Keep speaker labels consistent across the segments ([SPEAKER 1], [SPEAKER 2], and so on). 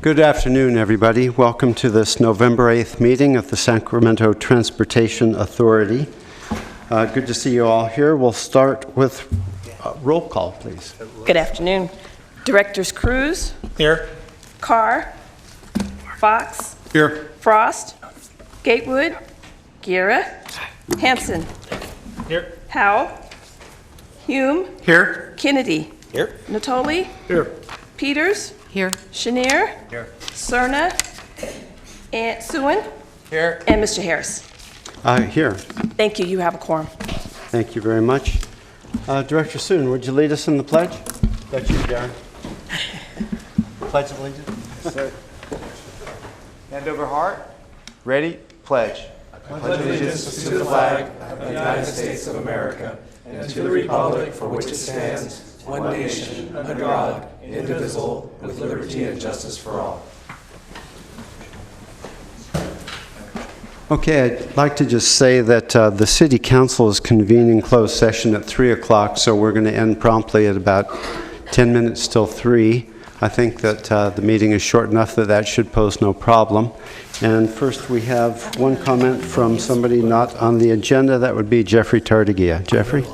[SPEAKER 1] Good afternoon, everybody. Welcome to this November 8th meeting of the Sacramento Transportation Authority. Good to see you all here. We'll start with roll call, please.
[SPEAKER 2] Good afternoon. Directors Cruz.
[SPEAKER 3] Here.
[SPEAKER 2] Carr. Fox.
[SPEAKER 3] Here.
[SPEAKER 2] Frost. Gatewood. Guerra. Hanson.
[SPEAKER 3] Here.
[SPEAKER 2] Howell. Hume.
[SPEAKER 3] Here.
[SPEAKER 2] Kennedy.
[SPEAKER 3] Here.
[SPEAKER 2] Natoli.
[SPEAKER 3] Here.
[SPEAKER 2] Peters.
[SPEAKER 4] Here.
[SPEAKER 2] Chenier.
[SPEAKER 3] Here.
[SPEAKER 2] Cerna. And Suen.
[SPEAKER 3] Here.
[SPEAKER 2] And Mr. Harris.
[SPEAKER 1] Here.
[SPEAKER 2] Thank you. You have a quorum.
[SPEAKER 1] Thank you very much. Director Soon, would you lead us in the pledge? That's you, Darren. Pledge of allegiance.
[SPEAKER 5] Sir. Hand over heart. Ready? Pledge.
[SPEAKER 6] I pledge allegiance to the flag of the United States of America and to the republic for which it stands, one nation, under God, indivisible, with liberty and justice for all.
[SPEAKER 1] Okay, I'd like to just say that the City Council is convening closed session at 3 o'clock, so we're going to end promptly at about 10 minutes till 3. I think that the meeting is short enough that that should pose no problem. And first we have one comment from somebody not on the agenda. That would be Jeffrey Tartagia. Jeffrey?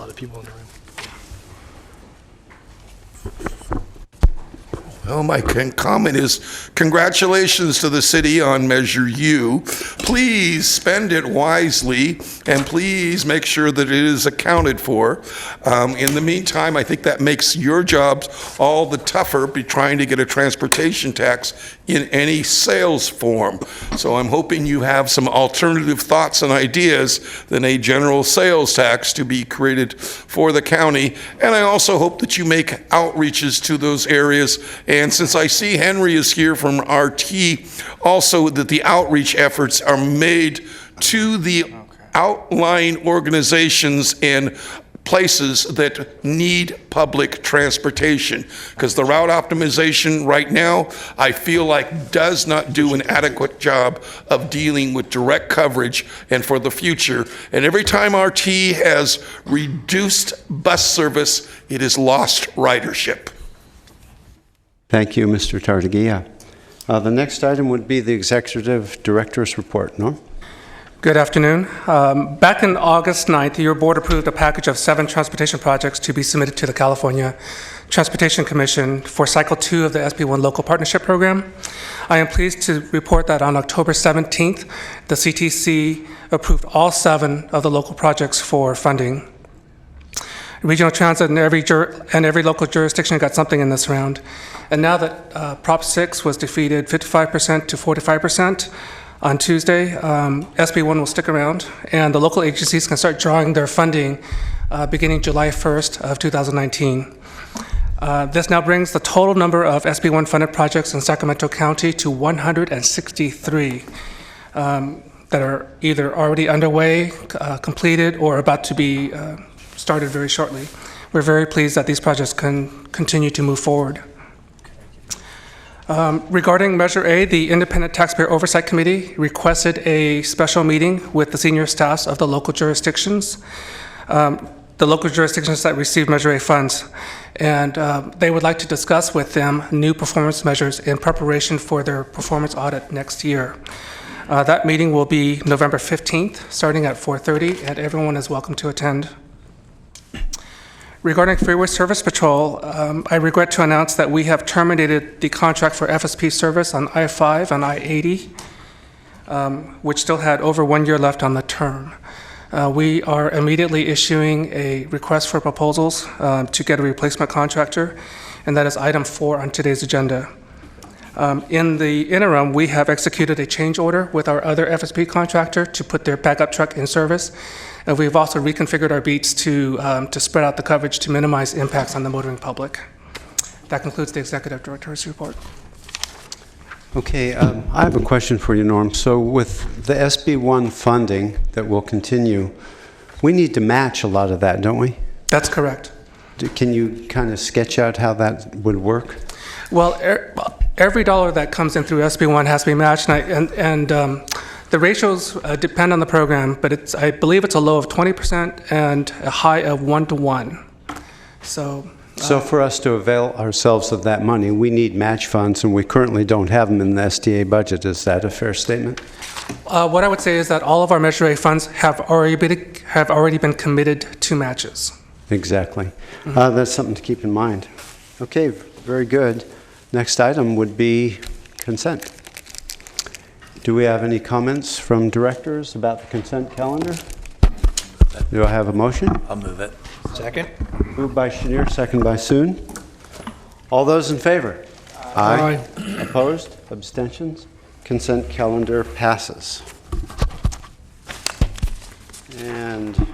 [SPEAKER 7] Well, my comment is congratulations to the city on Measure U. Please spend it wisely, and please make sure that it is accounted for. In the meantime, I think that makes your jobs all the tougher be trying to get a transportation tax in any sales form. So I'm hoping you have some alternative thoughts and ideas than a general sales tax to be created for the county. And I also hope that you make outreaches to those areas. And since I see Henry is here from RT, also that the outreach efforts are made to the outlying organizations and places that need public transportation. Because the route optimization right now, I feel like does not do an adequate job of dealing with direct coverage and for the future. And every time RT has reduced bus service, it has lost ridership.
[SPEAKER 1] Thank you, Mr. Tartagia. The next item would be the Executive Director's Report. Norm?
[SPEAKER 3] Good afternoon. Back on August 9th, your board approved a package of 7 transportation projects to be submitted to the California Transportation Commission for Cycle 2 of the SB1 Local Partnership Program. I am pleased to report that on October 17th, the CTC approved all 7 of the local projects for funding. Regional transit and every local jurisdiction got something in this round. And now that Prop 6 was defeated 55% to 45% on Tuesday, SB1 will stick around, and the local agencies can start drawing their funding beginning July 1st of 2019. This now brings the total number of SB1 funded projects in Sacramento County to 163 that are either already underway, completed, or about to be started very shortly. We're very pleased that these projects can continue to move forward. Regarding Measure A, the Independent Taxpayer Oversight Committee requested a special meeting with the senior staffs of the local jurisdictions, that receive Measure A funds. And they would like to discuss with them new performance measures in preparation for their performance audit next year. That meeting will be November 15th, starting at 4:30, and everyone is welcome to attend. Regarding Freeway Service Patrol, I regret to announce that we have terminated the contract for FSP service on I-5 and I-80, which still had over 1 year left on the term. We are immediately issuing a request for proposals to get a replacement contractor, and that is item 4 on today's agenda. In the interim, we have executed a change order with our other FSP contractor to put their backup truck in service. And we've also reconfigured our beats to spread out the coverage to minimize impacts on the motoring public. That concludes the Executive Director's report.
[SPEAKER 1] Okay, I have a question for you, Norm. So with the SB1 funding that will continue, we need to match a lot of that, don't we?
[SPEAKER 3] That's correct.
[SPEAKER 1] Can you kind of sketch out how that would work?
[SPEAKER 3] Well, every dollar that comes in through SB1 has to be matched, and the ratios depend on the program, but I believe it's a low of 20% and a high of 1-to-1. So
[SPEAKER 1] So for us to avail ourselves of that money, we need match funds, and we currently don't have them in the STA budget. Is that a fair statement?
[SPEAKER 3] what I would say is that all of our Measure A funds have already been committed to matches.
[SPEAKER 1] Exactly. That's something to keep in mind. Okay, very good. Next item would be consent. Do we have any comments from directors about the consent calendar? Do I have a motion?
[SPEAKER 6] I'll move it. Second?
[SPEAKER 1] Moved by Chenier, second by Soon. All those in favor? Aye. Opposed? Abstentions? Consent calendar passes. And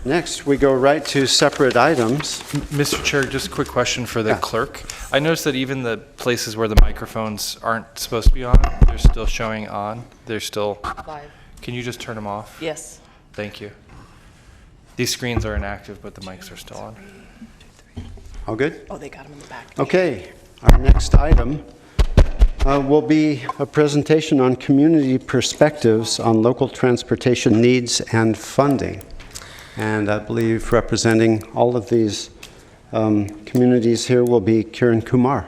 [SPEAKER 1] next, we go right to separate items.
[SPEAKER 4] Mr. Chair, just a quick question for the
[SPEAKER 1] Yeah.
[SPEAKER 4] clerk. I noticed that even the places where the microphones aren't supposed to be on, they're still showing on. They're still,
[SPEAKER 8] Live.
[SPEAKER 4] can you just turn them off?
[SPEAKER 8] Yes.
[SPEAKER 4] Thank you. These screens are inactive, but the mics are still on.
[SPEAKER 1] All good?
[SPEAKER 2] Oh, they got them in the back.
[SPEAKER 1] Okay, our next item will be a presentation on community perspectives on local transportation needs and funding. And I believe representing all of these communities here will be Kiran Kumar.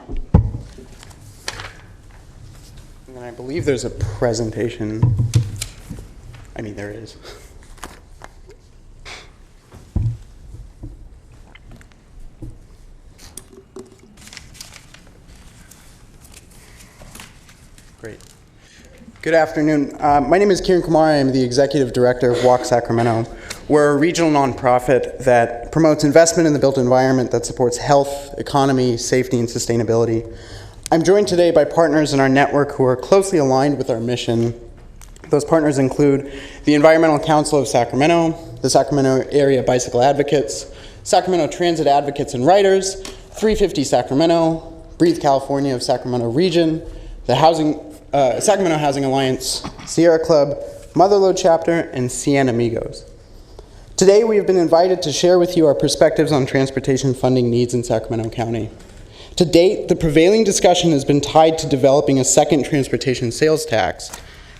[SPEAKER 9] And I believe there's a presentation. I mean, there is. Great. Good afternoon. My name is Kiran Kumar. I am the Executive Director of Walk Sacramento. We're a regional nonprofit that promotes investment in the built environment that supports health, economy, safety, and sustainability. I'm joined today by partners in our network who are closely aligned with our mission. Those partners include the Environmental Council of Sacramento, the Sacramento Area Bicycle Advocates, Sacramento Transit Advocates and Writers, 350 Sacramento, Breathe California of Sacramento Region, the Sacramento Housing Alliance, Sierra Club, Motherlode Chapter, and Cien Amigos. Today, we have been invited to share with you our perspectives on transportation funding needs in Sacramento County. To date, the prevailing discussion has been tied to developing a second transportation sales tax.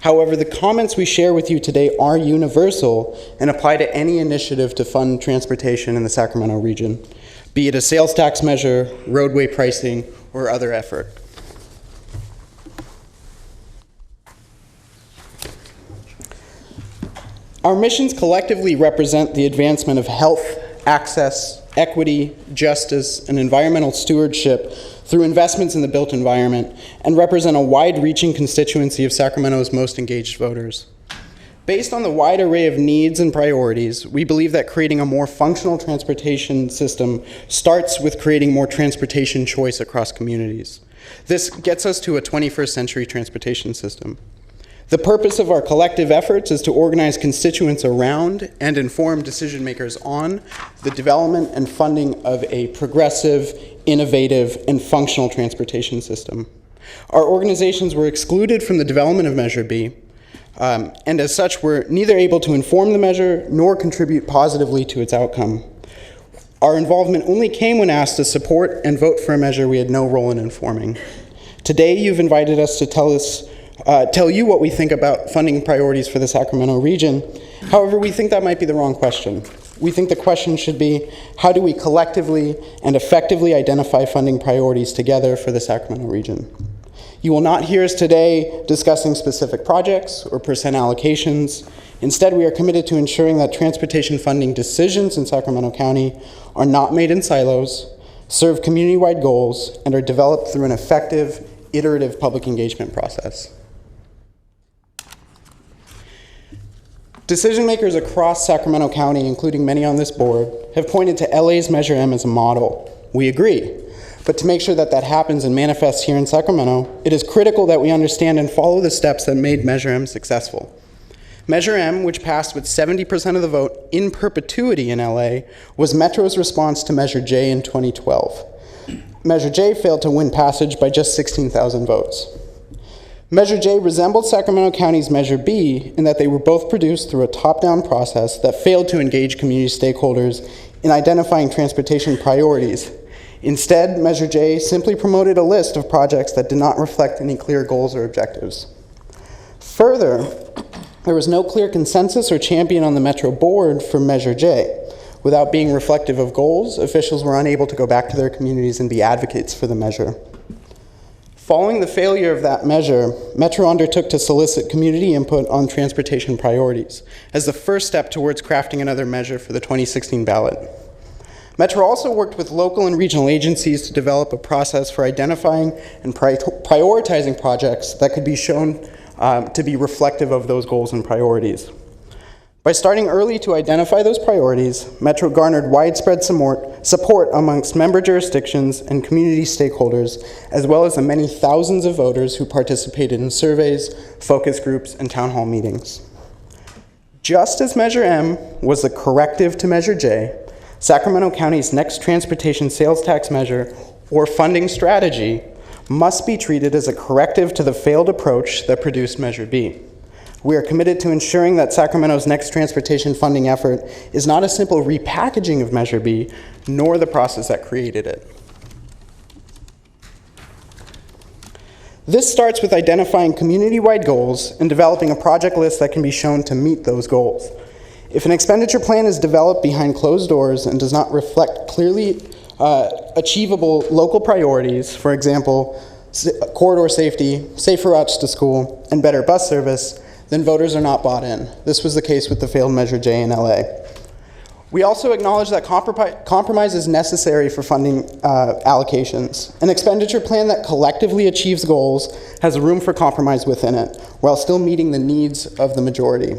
[SPEAKER 9] However, the comments we share with you today are universal and apply to any initiative to fund transportation in the Sacramento region, be it a sales tax measure, roadway pricing, or other effort. Our missions collectively represent the advancement of health, access, equity, justice, and environmental stewardship through investments in the built environment, and represent a wide-reaching constituency of Sacramento's most engaged voters. Based on the wide array of needs and priorities, we believe that creating a more functional transportation system starts with creating more transportation choice across communities. This gets us to a 21st century transportation system. The purpose of our collective efforts is to organize constituents around and inform decision makers on the development and funding of a progressive, innovative, and functional transportation system. Our organizations were excluded from the development of Measure B, and as such were neither able to inform the measure nor contribute positively to its outcome. Our involvement only came when asked to support and vote for a measure we had no role in informing. Today, you've invited us to tell you what we think about funding priorities for the Sacramento region. However, we think that might be the wrong question. We think the question should be, how do we collectively and effectively identify funding priorities together for the Sacramento region? You will not hear us today discussing specific projects or percent allocations. Instead, we are committed to ensuring that transportation funding decisions in Sacramento County are not made in silos, serve community-wide goals, and are developed through an effective, iterative public engagement process. Decision makers across Sacramento County, including many on this board, have pointed to LA's Measure M as a model. We agree. But to make sure that that happens and manifests here in Sacramento, it is critical that we understand and follow the steps that made Measure M successful. Measure M, which passed with 70% of the vote in perpetuity in LA, was Metro's response to Measure J in 2012. Measure J failed to win passage by just 16,000 votes. Measure J resembled Sacramento County's Measure B in that they were both produced through a top-down process that failed to engage community stakeholders in identifying transportation priorities. Instead, Measure J simply promoted a list of projects that did not reflect any clear goals or objectives. Further, there was no clear consensus or champion on the Metro board for Measure J. Without being reflective of goals, officials were unable to go back to their communities and be advocates for the measure. Following the failure of that measure, Metro undertook to solicit community input on transportation priorities as the first step towards crafting another measure for the 2016 ballot. Metro also worked with local and regional agencies to develop a process for identifying and prioritizing projects that could be shown to be reflective of those goals and priorities. By starting early to identify those priorities, Metro garnered widespread support amongst member jurisdictions and community stakeholders, as well as the many thousands of voters who participated in surveys, focus groups, and town hall meetings. Just as Measure M was the corrective to Measure J, Sacramento County's next transportation sales tax measure, or funding strategy, must be treated as a corrective to the failed approach that produced Measure B. We are committed to ensuring that Sacramento's next transportation funding effort is not a simple repackaging of Measure B, nor the process that created it. This starts with identifying community-wide goals and developing a project list that can be shown to meet those goals. If an expenditure plan is developed behind closed doors and does not reflect clearly achievable local priorities, for example, corridor safety, safer routes to school, and better bus service, then voters are not bought in. This was the case with the failed Measure J in LA. We also acknowledge that compromise is necessary for funding allocations. An expenditure plan that collectively achieves goals has room for compromise within it, while still meeting the needs of the majority.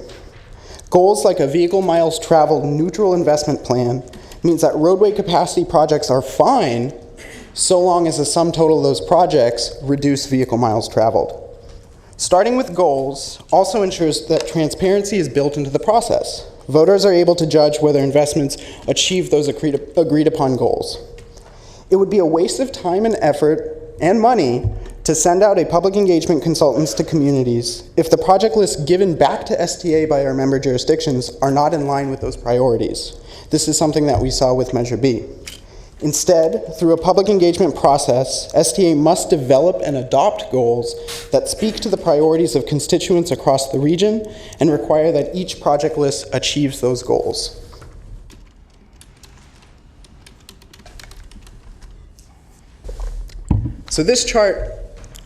[SPEAKER 9] Goals like a vehicle miles traveled neutral investment plan means that roadway capacity projects are fine so long as the sum total of those projects reduce vehicle miles traveled. Starting with goals also ensures that transparency is built into the process. Voters are able to judge whether investments achieve those agreed upon goals. It would be a waste of time and effort and money to send out a public engagement consultants to communities if the project lists given back to STA by our member jurisdictions are not in line with those priorities. This is something that we saw with Measure B. Instead, through a public engagement process, STA must develop and adopt goals that speak to the priorities of constituents across the region and require that each project list achieves those goals. So this chart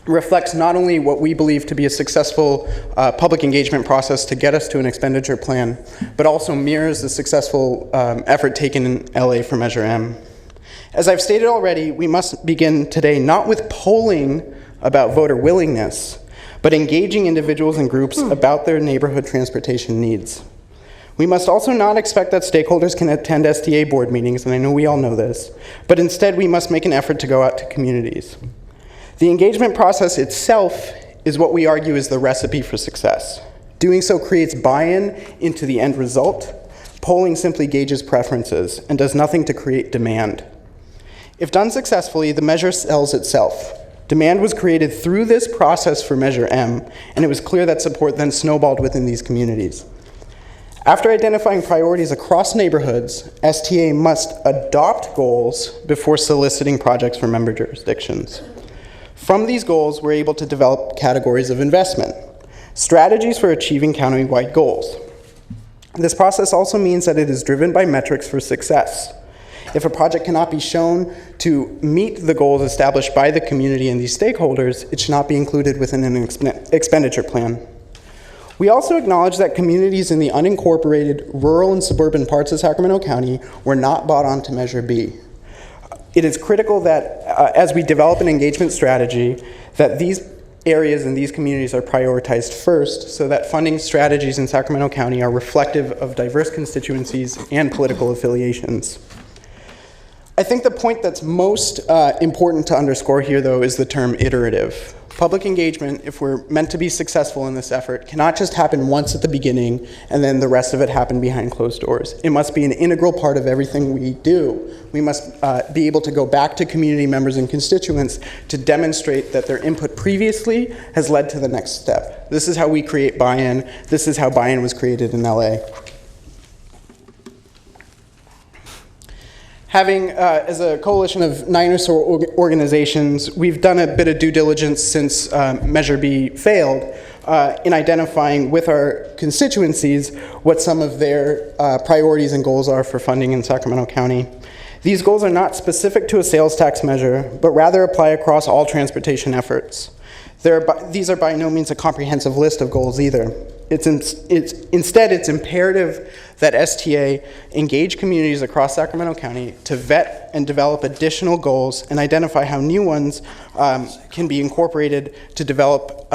[SPEAKER 9] reflects not only what we believe to be a successful public engagement process to get us to an expenditure plan, but also mirrors the successful effort taken in LA for Measure M. As I've stated already, we must begin today not with polling about voter willingness, but engaging individuals and groups about their neighborhood transportation needs. We must also not expect that stakeholders can attend STA board meetings, and I know we all know this, but instead we must make an effort to go out to communities. The engagement process itself is what we argue is the recipe for success. Doing so creates buy-in into the end result. Polling simply gauges preferences and does nothing to create demand. If done successfully, the measure sells itself. Demand was created through this process for Measure M, and it was clear that support then snowballed within these communities. After identifying priorities across neighborhoods, STA must adopt goals before soliciting projects from member jurisdictions. From these goals, we're able to develop categories of investment, strategies for achieving countywide goals. This process also means that it is driven by metrics for success. If a project cannot be shown to meet the goals established by the community and these stakeholders, it should not be included within an expenditure plan. We also acknowledge that communities in the unincorporated rural and suburban parts of Sacramento County were not bought onto Measure B. It is critical that as we develop an engagement strategy, that these areas and these communities are prioritized first so that funding strategies in Sacramento County are reflective of diverse constituencies and political affiliations. I think the point that's most important to underscore here, though, is the term iterative. Public engagement, if we're meant to be successful in this effort, cannot just happen once at the beginning and then the rest of it happen behind closed doors. It must be an integral part of everything we do. We must be able to go back to community members and constituents to demonstrate that their input previously has led to the next step. This is how we create buy-in. This is how buy-in was created in LA. Having, as a coalition of 9 or so organizations, we've done a bit of due diligence since Measure B failed, in identifying with our constituencies what some of their priorities and goals are for funding in Sacramento County. These goals are not specific to a sales tax measure, but rather apply across all transportation efforts. These are by no means a comprehensive list of goals either. Instead, it's imperative that STA engage communities across Sacramento County to vet and develop additional goals and identify how new ones can be incorporated to develop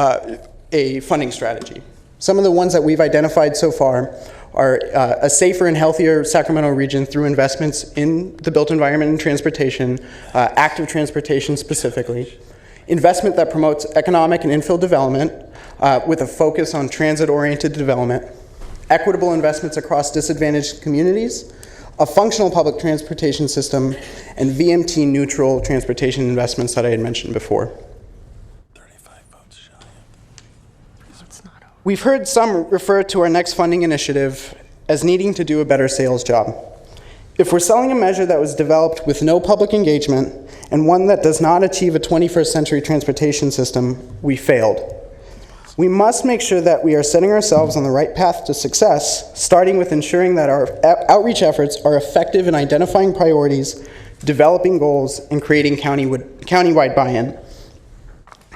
[SPEAKER 9] a funding strategy. Some of the ones that we've identified so far are a safer and healthier Sacramento region through investments in the built environment and transportation, active transportation specifically, investment that promotes economic and infill development with a focus on transit-oriented development, equitable investments across disadvantaged communities, a functional public transportation system, and VMT-neutral transportation investments that I had mentioned before. We've heard some refer to our next funding initiative as needing to do a better sales job. If we're selling a measure that was developed with no public engagement and one that does not achieve a 21st century transportation system, we failed. We must make sure that we are setting ourselves on the right path to success, starting with ensuring that our outreach efforts are effective in identifying priorities, developing goals, and creating countywide buy-in.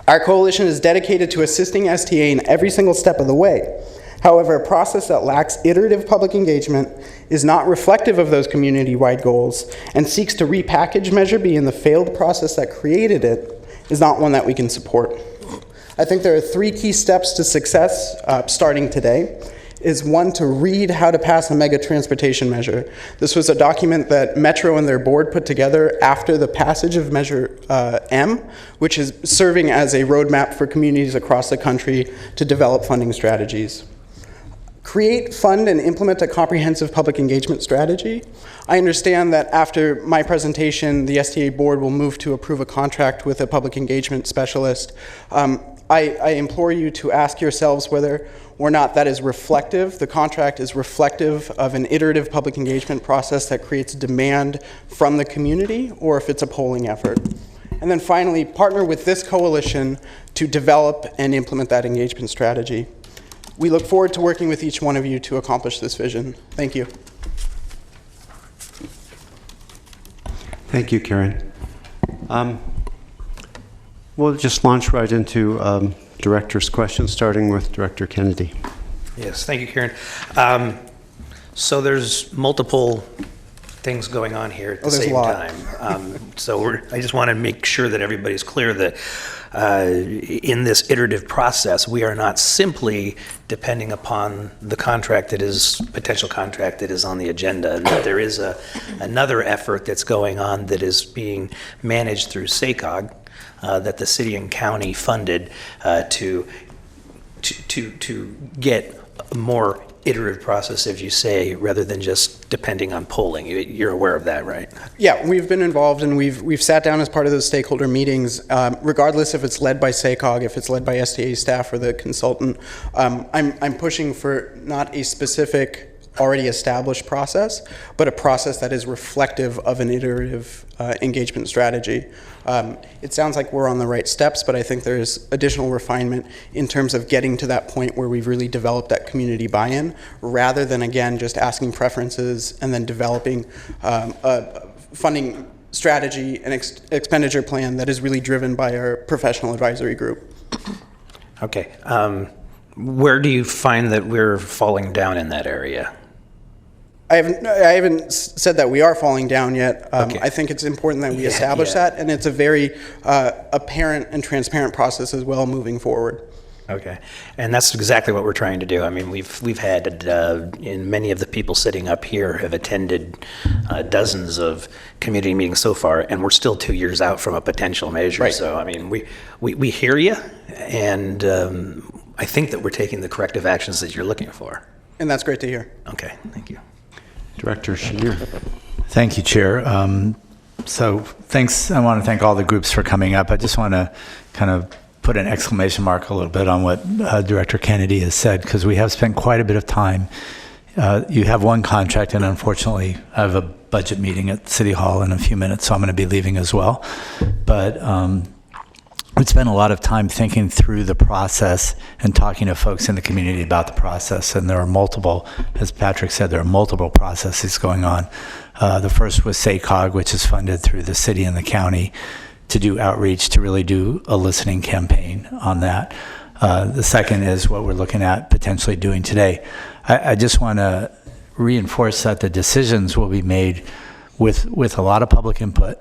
[SPEAKER 9] Our coalition is dedicated to assisting STA in every single step of the way. However, a process that lacks iterative public engagement is not reflective of those community-wide goals and seeks to repackage Measure B in the failed process that created it is not one that we can support. I think there are 3 key steps to success starting today. Is one, to read how to pass a mega transportation measure. This was a document that Metro and their board put together after the passage of Measure M, which is serving as a roadmap for communities across the country to develop funding strategies. Create, fund, and implement a comprehensive public engagement strategy. I understand that after my presentation, the STA board will move to approve a contract with a public engagement specialist. I implore you to ask yourselves whether or not that is reflective. The contract is reflective of an iterative public engagement process that creates demand from the community, or if it's a polling effort. And then finally, partner with this coalition to develop and implement that engagement strategy. We look forward to working with each one of you to accomplish this vision. Thank you.
[SPEAKER 1] Thank you, Karen. We'll just launch right into director's questions, starting with Director Kennedy.
[SPEAKER 8] Yes, thank you, Karen. So there's multiple things going on here at the same time. I just want to make sure that everybody's clear that in this iterative process, we are not simply depending upon the contract that is, potential contract that is on the agenda, and that there is another effort that's going on that is being managed through SACOG, that the city and county funded to get a more iterative process, as you say, rather than just depending on polling. You're aware of that, right?
[SPEAKER 9] Yeah, we've been involved, and we've sat down as part of those stakeholder meetings, regardless if it's led by SACOG, if it's led by STA staff or the consultant. I'm pushing for not a specific already established process, but a process that is reflective of an iterative engagement strategy. It sounds like we're on the right steps, but I think there's additional refinement in terms of getting to that point where we've really developed that community buy-in, rather than, again, just asking preferences and then developing a funding strategy and expenditure plan that is really driven by our professional advisory group.
[SPEAKER 8] Okay. Where do you find that we're falling down in that area?
[SPEAKER 9] I haven't said that we are falling down yet.
[SPEAKER 8] Okay.
[SPEAKER 9] I think it's important that we establish that, and it's a very apparent and transparent process as well moving forward.
[SPEAKER 8] Okay, and that's exactly what we're trying to do. I mean, we've had, in many of the people sitting up here have attended dozens of community meetings so far, and we're still 2 years out from a potential measure.
[SPEAKER 9] Right.
[SPEAKER 8] So, I mean, we hear you, and I think that we're taking the corrective actions that you're looking for.
[SPEAKER 9] And that's great to hear.
[SPEAKER 8] Okay, thank you.
[SPEAKER 1] Director Shanier.
[SPEAKER 6] Thank you, Chair. So thanks. I want to thank all the groups for coming up. I just want to kind of put an exclamation mark a little bit on what Director Kennedy has said, because we have spent quite a bit of time. You have one contract, and unfortunately, I have a budget meeting at City Hall in a few minutes, so I'm going to be leaving as well. But
[SPEAKER 10] we spent a lot of time thinking through the process and talking to folks in the community about the process. And there are multiple, as Patrick said, there are multiple processes going on. The first was SACOG, which is funded through the city and the county to do outreach, to really do a listening campaign on that. The second is what we're looking at potentially doing today. I just want to reinforce that the decisions will be made with a lot of public input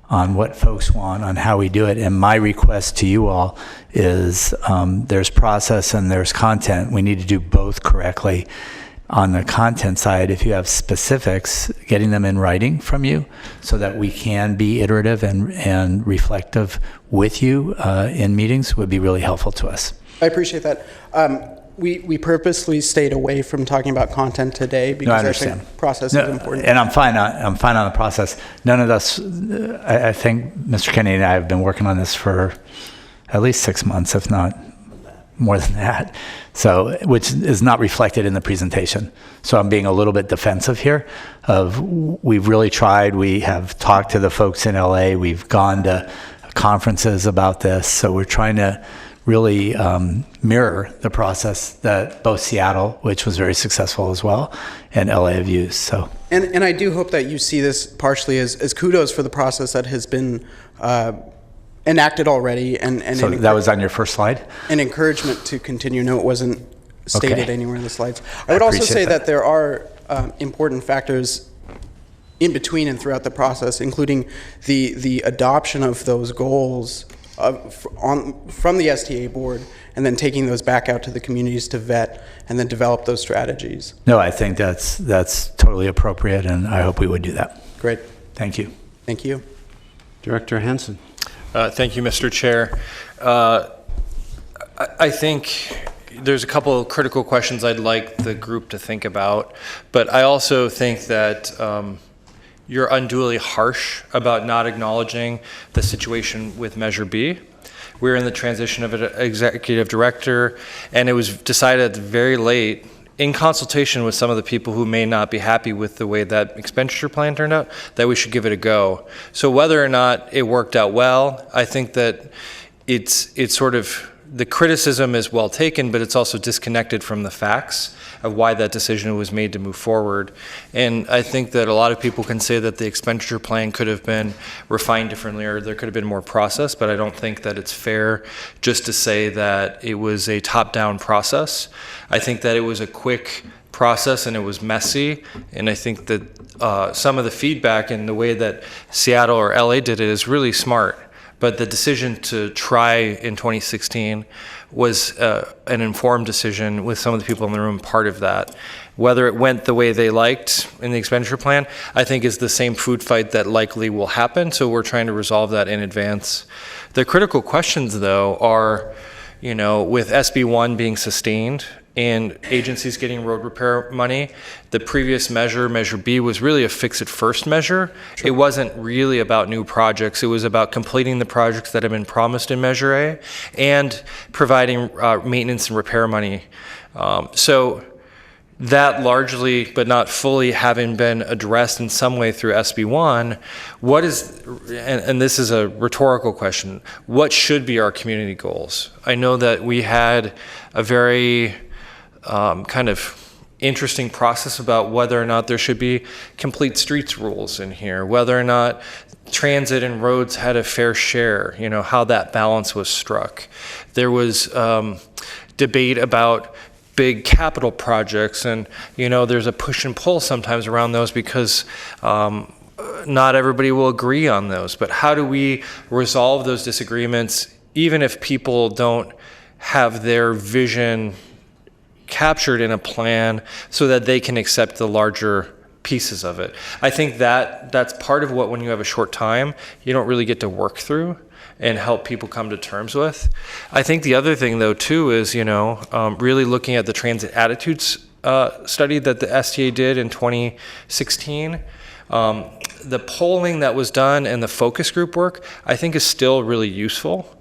[SPEAKER 10] on what folks want, on how we do it. And my request to you all is there's process and there's content. We need to do both correctly. On the content side, if you have specifics, getting them in writing from you so that we can be iterative and reflective with you in meetings would be really helpful to us.
[SPEAKER 9] I appreciate that. We purposely stayed away from talking about content today because
[SPEAKER 10] No, I
[SPEAKER 9] I
[SPEAKER 10] understand.
[SPEAKER 9] think process is important.
[SPEAKER 10] And I'm fine on the process. None of us, I think Mr. Kennedy and I have been working on this for at least 6 months, if not more than that. So, which is not reflected in the presentation. So I'm being a little bit defensive here we've really tried. We have talked to the folks in LA. We've gone to conferences about this. So we're trying to really mirror the process that both Seattle, which was very successful as well, and LA have used. So,
[SPEAKER 9] And I do hope that you see this partially as kudos for the process that has been enacted already, and
[SPEAKER 10] so that was on your first slide?
[SPEAKER 9] An encouragement to continue. No, it wasn't stated
[SPEAKER 10] Okay.
[SPEAKER 9] anywhere in the slides. I would also
[SPEAKER 10] appreciate
[SPEAKER 9] say
[SPEAKER 10] that.
[SPEAKER 9] that there are important factors in between and throughout the process, including the adoption of those goals from the STA board, and then taking those back out to the communities to vet and then develop those strategies.
[SPEAKER 10] No, I think that's totally appropriate, and I hope we would do that.
[SPEAKER 9] Great.
[SPEAKER 10] Thank you.
[SPEAKER 9] Thank you.
[SPEAKER 1] Director Hansen.
[SPEAKER 4] Thank you, Mr. Chair. I think there's a couple of critical questions I'd like the group to think about, but I also think that you're unduly harsh about not acknowledging the situation with Measure B. We're in the transition of an executive director, and it was decided very late, in consultation with some of the people who may not be happy with the way that expenditure plan turned out, that we should give it a go. So whether or not it worked out well, I think that it's sort of, the criticism is well taken, but it's also disconnected from the facts of why that decision was made to move forward. And I think that a lot of people can say that the expenditure plan could have been refined differently, or there could have been more process, but I don't think that it's fair just to say that it was a top-down process. I think that it was a quick process and it was messy, and I think that some of the feedback and the way that Seattle or LA did it is really smart. But the decision to try in 2016 was an informed decision with some of the people in the room part of that. Whether it went the way they liked in the expenditure plan, I think is the same food fight that likely will happen, so we're trying to resolve that in advance. The critical questions, though, are, you know, with SB1 being sustained and agencies getting road repair money, the previous measure, Measure B, was really a fix-it-first measure. Sure. It wasn't really about new projects. It was about completing the projects that have been promised in Measure A and providing maintenance and repair money. So that largely, but not fully, having been addressed in some way through SB1, what is, and this is a rhetorical question, what should be our community goals? I know that we had a very kind of interesting process about whether or not there should be complete streets rules in here, whether or not transit and roads had a fair share, you know, how that balance was struck. There was debate about big capital projects, and, you know, there's a push and pull sometimes around those because not everybody will agree on those. But how do we resolve those disagreements even if people don't have their vision captured in a plan so that they can accept the larger pieces of it? I think that that's part of what, when you have a short time, you don't really get to work through and help people come to terms with. I think the other thing, though, too, is, you know, really looking at the transit attitudes study that the STA did in 2016. The polling that was done and the focus group work, I think, is still really useful.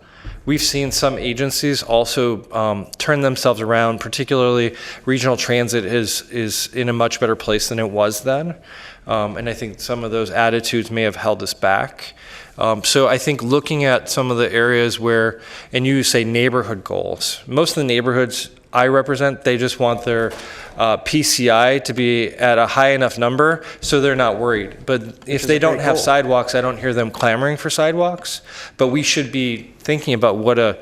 [SPEAKER 4] we've seen some agencies also turn themselves around, particularly regional transit is in a much better place than it was then. And I think some of those attitudes may have held us back. So I think looking at some of the areas where, and you say neighborhood goals, most of the neighborhoods I represent, they just want their PCI to be at a high enough number so they're not worried. But if they don't have sidewalks, I don't hear them clamoring for sidewalks. But we should be thinking about what a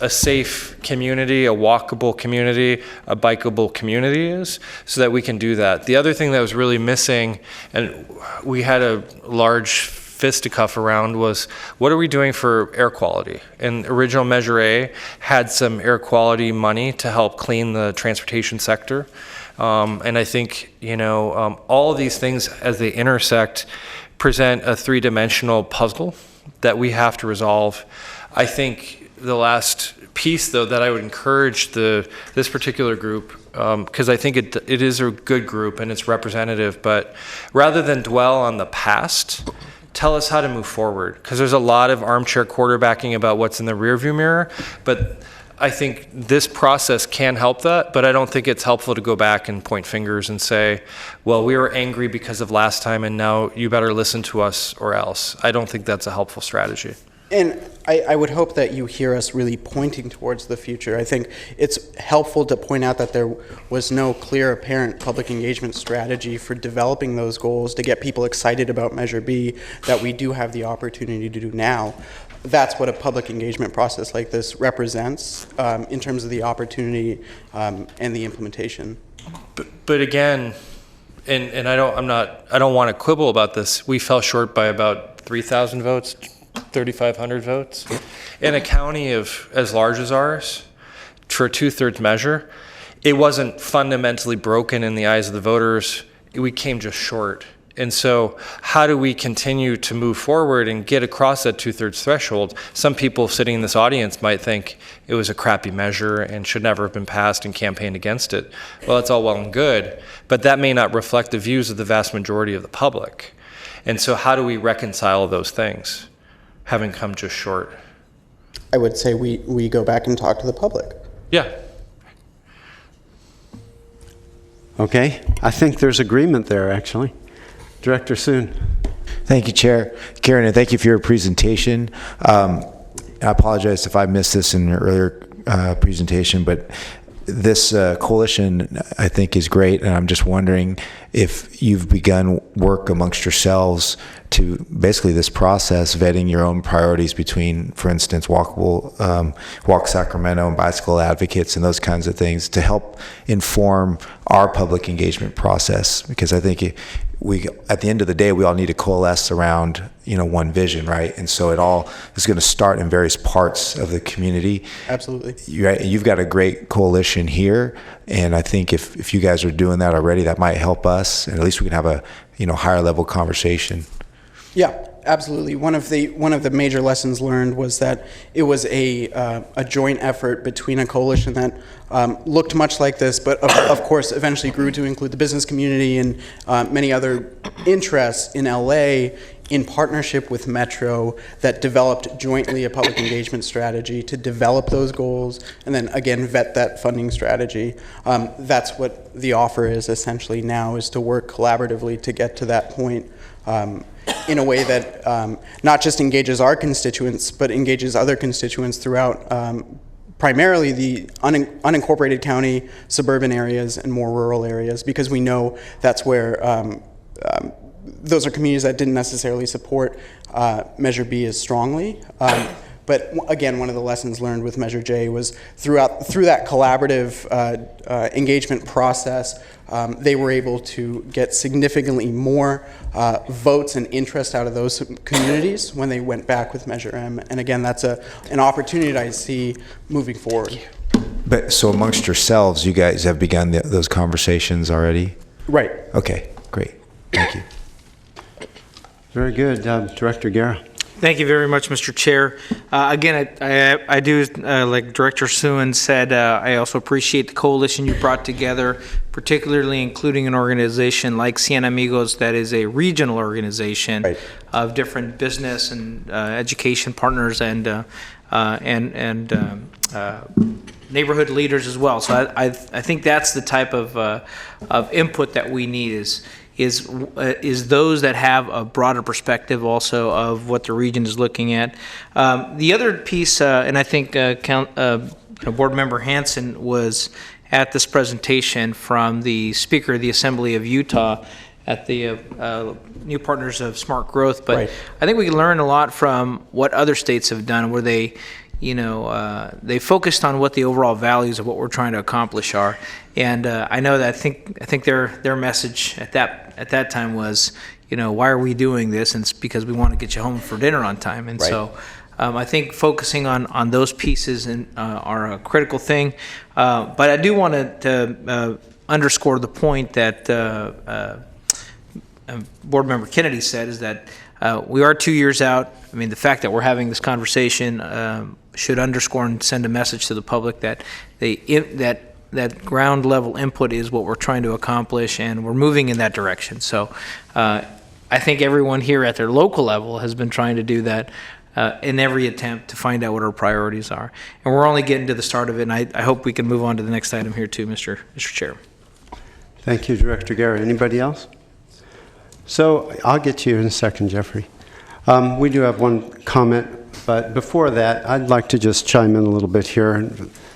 [SPEAKER 4] safe community, a walkable community, a bikeable community is, so that we can do that. The other thing that was really missing, and we had a large fisticuff around, was what are we doing for air quality? And original Measure A had some air quality money to help clean the transportation sector. And I think, all of these things as they intersect present a three-dimensional puzzle that we have to resolve. I think the last piece, though, that I would encourage this particular group, because I think it is a good group and it's representative, but rather than dwell on the past, tell us how to move forward, because there's a lot of armchair quarterbacking about what's in the rearview mirror, but I think this process can help that, but I don't think it's helpful to go back and point fingers and say, well, we were angry because of last time and now you better listen to us or else. I don't think that's a helpful strategy.
[SPEAKER 9] And I would hope that you hear us really pointing towards the future. I think it's helpful to point out that there was no clear, apparent public engagement strategy for developing those goals to get people excited about Measure B that we do have the opportunity to do now. That's what a public engagement process like this represents in terms of the opportunity and the implementation.
[SPEAKER 4] But again, and I don't want to quibble about this. We fell short by about 3,000 votes. 3,500 votes. In a county of as large as ours, for a 2/3 measure, it wasn't fundamentally broken in the eyes of the voters. We came just short. And so how do we continue to move forward and get across that 2/3 threshold? Some people sitting in this audience might think it was a crappy measure and should never have been passed and campaigned against it. Well, it's all well and good, but that may not reflect the views of the vast majority of the public. And so how do we reconcile those things, having come just short?
[SPEAKER 9] I would say we go back and talk to the public.
[SPEAKER 4] Yeah.
[SPEAKER 1] Okay, I think there's agreement there, actually. Director Soon.
[SPEAKER 5] Thank you, Chair. Karen, and thank you for your presentation. I apologize if I missed this in your earlier presentation, but this coalition, I think, is great, and I'm just wondering if you've begun work amongst yourselves to basically this process, vetting your own priorities between, for instance, Walk Sacramento and bicycle advocates and those kinds of things to help inform our public engagement process. Because I think we, at the end of the day, we all need to coalesce around, one vision, right? And so it all is going to start in various parts of the community.
[SPEAKER 9] Absolutely.
[SPEAKER 5] You've got a great coalition here, and I think if you guys are doing that already, that might help us, and at least we can have a higher level conversation.
[SPEAKER 9] Yeah, absolutely. One of the major lessons learned was that it was a joint effort between a coalition that looked much like this, but of course eventually grew to include the business community and many other interests in LA, in partnership with Metro, that developed jointly a public engagement strategy to develop those goals and then again vet that funding strategy. That's what the offer is essentially now, is to work collaboratively to get to that point. In a way that not just engages our constituents, but engages other constituents throughout primarily the unincorporated county, suburban areas, and more rural areas, because we know that's where those are communities that didn't necessarily support Measure B as strongly. But again, one of the lessons learned with Measure J was through that collaborative engagement process, they were able to get significantly more votes and interest out of those communities when they went back with Measure M. And again, that's an opportunity that I see moving forward.
[SPEAKER 5] But so amongst yourselves, you guys have begun those conversations already?
[SPEAKER 9] Right.
[SPEAKER 5] Okay, great. Thank you.
[SPEAKER 1] Very good. Director Guerra.
[SPEAKER 11] Thank you very much, Mr. Chair. Again, I do, like Director Suen said, I also appreciate the coalition you brought together, particularly including an organization like Cien Amigos that is a regional organization of different business and education partners and and neighborhood leaders as well. So I think that's the type of input that we need is those that have a broader perspective also of what the region is looking at. The other piece, and I think Board Member Hanson was at this presentation from the Speaker of the Assembly of Utah at the New Partners of Smart Growth, but
[SPEAKER 8] Right.
[SPEAKER 11] I think we can learn a lot from what other states have done, where they focused on what the overall values of what we're trying to accomplish are. And I know that I think their message at that time was, why are we doing this? And it's because we want to get you home for dinner on time. And
[SPEAKER 8] Right.
[SPEAKER 11] so I think focusing on those pieces are a critical thing. But I do want to underscore the point that Board Member Kennedy said, is that we are 2 years out. I mean, the fact that we're having this conversation should underscore and send a message to the public that that ground level input is what we're trying to accomplish, and we're moving in that direction. So I think everyone here at their local level has been trying to do that in every attempt to find out what our priorities are. And we're only getting to the start of it, and I hope we can move on to the next item here too, Mr. Chair.
[SPEAKER 1] Thank you, Director Garrett. Anybody else? So I'll get to you in a second, Jeffrey. We do have one comment, but before that, I'd like to just chime in a little bit here.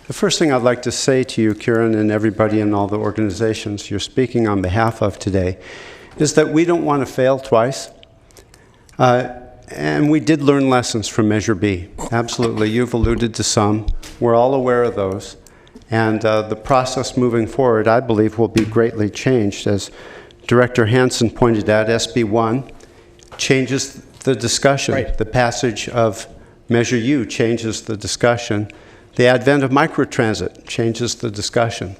[SPEAKER 1] The first thing I'd like to say to you, Kieran, and everybody in all the organizations you're speaking on behalf of today, is that we don't want to fail twice. And we did learn lessons from Measure B. Absolutely. You've alluded to some. We're all aware of those. And the process moving forward, I believe, will be greatly changed. As Director Hanson pointed out, SB 1 changes the discussion.
[SPEAKER 8] Right.
[SPEAKER 1] The passage of Measure U changes the discussion. The advent of microtransit changes the discussion.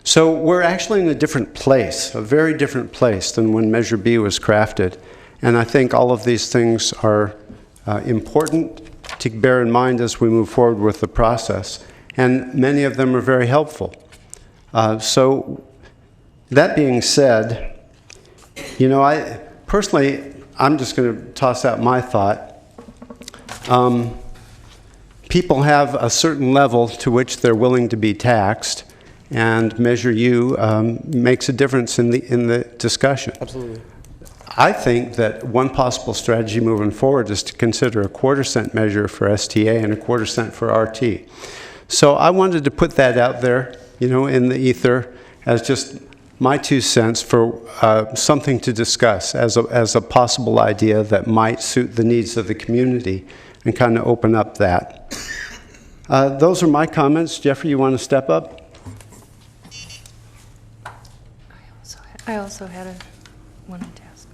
[SPEAKER 1] So we're actually in a different place, a very different place than when Measure B was crafted. And I think all of these things are important to bear in mind as we move forward with the process. And many of them are very helpful. So that being said, I'm just going to toss out my thought. People have a certain level to which they're willing to be taxed, and Measure U makes a difference in the discussion.
[SPEAKER 8] Absolutely.
[SPEAKER 1] I think that one possible strategy moving forward is to consider a quarter-cent measure for STA and a quarter-cent for RT. So I wanted to put that out there, in the ether as just my 2 cents for something to discuss as a possible idea that might suit the needs of the community and kind of open up that. Those are my comments. Jeffrey, you want to step up?
[SPEAKER 12] I also had one to ask.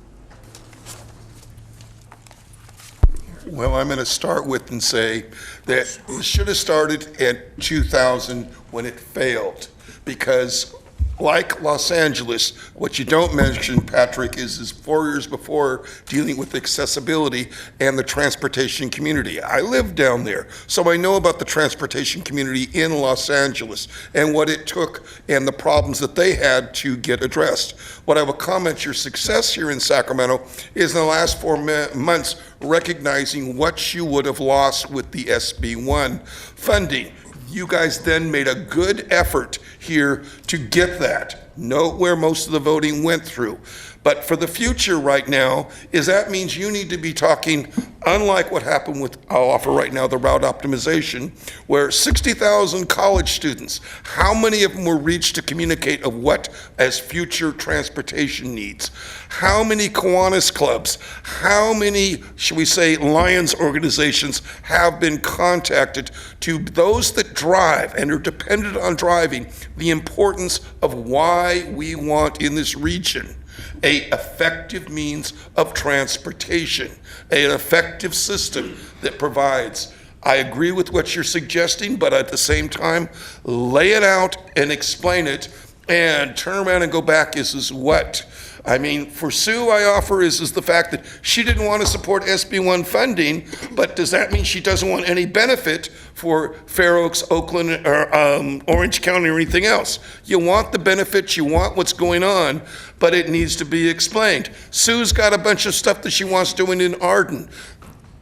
[SPEAKER 7] Well, I'm going to start with and say that it should have started at 2000 when it failed, because like Los Angeles, what you don't mention, Patrick, is 4 years before dealing with accessibility and the transportation community. I live down there, so I know about the transportation community in Los Angeles and what it took and the problems that they had to get addressed. What I will comment your success here in Sacramento is in the last 4 months recognizing what you would have lost with the SB1 funding. You guys then made a good effort here to get that. Note where most of the voting went through. But for the future right now, that means you need to be talking, unlike what happened with, I'll offer right now, the route optimization, where 60,000 college students, how many of them were reached to communicate of what as future transportation needs? How many Kiwanis clubs, how many, should we say, Lions organizations have been contacted to those that drive and are dependent on driving, the importance of why we want in this region an effective means of transportation, an effective system that provides. I agree with what you're suggesting, but at the same time, lay it out and explain it and turn around and go back is what? I mean, for Sue, I offer is the fact that she didn't want to support SB1 funding, but does that mean she doesn't want any benefit for Fair Oaks, Oakland, or Orange County or anything else? You want the benefits, you want what's going on, but it needs to be explained. Sue's got a bunch of stuff that she wants doing in Arden.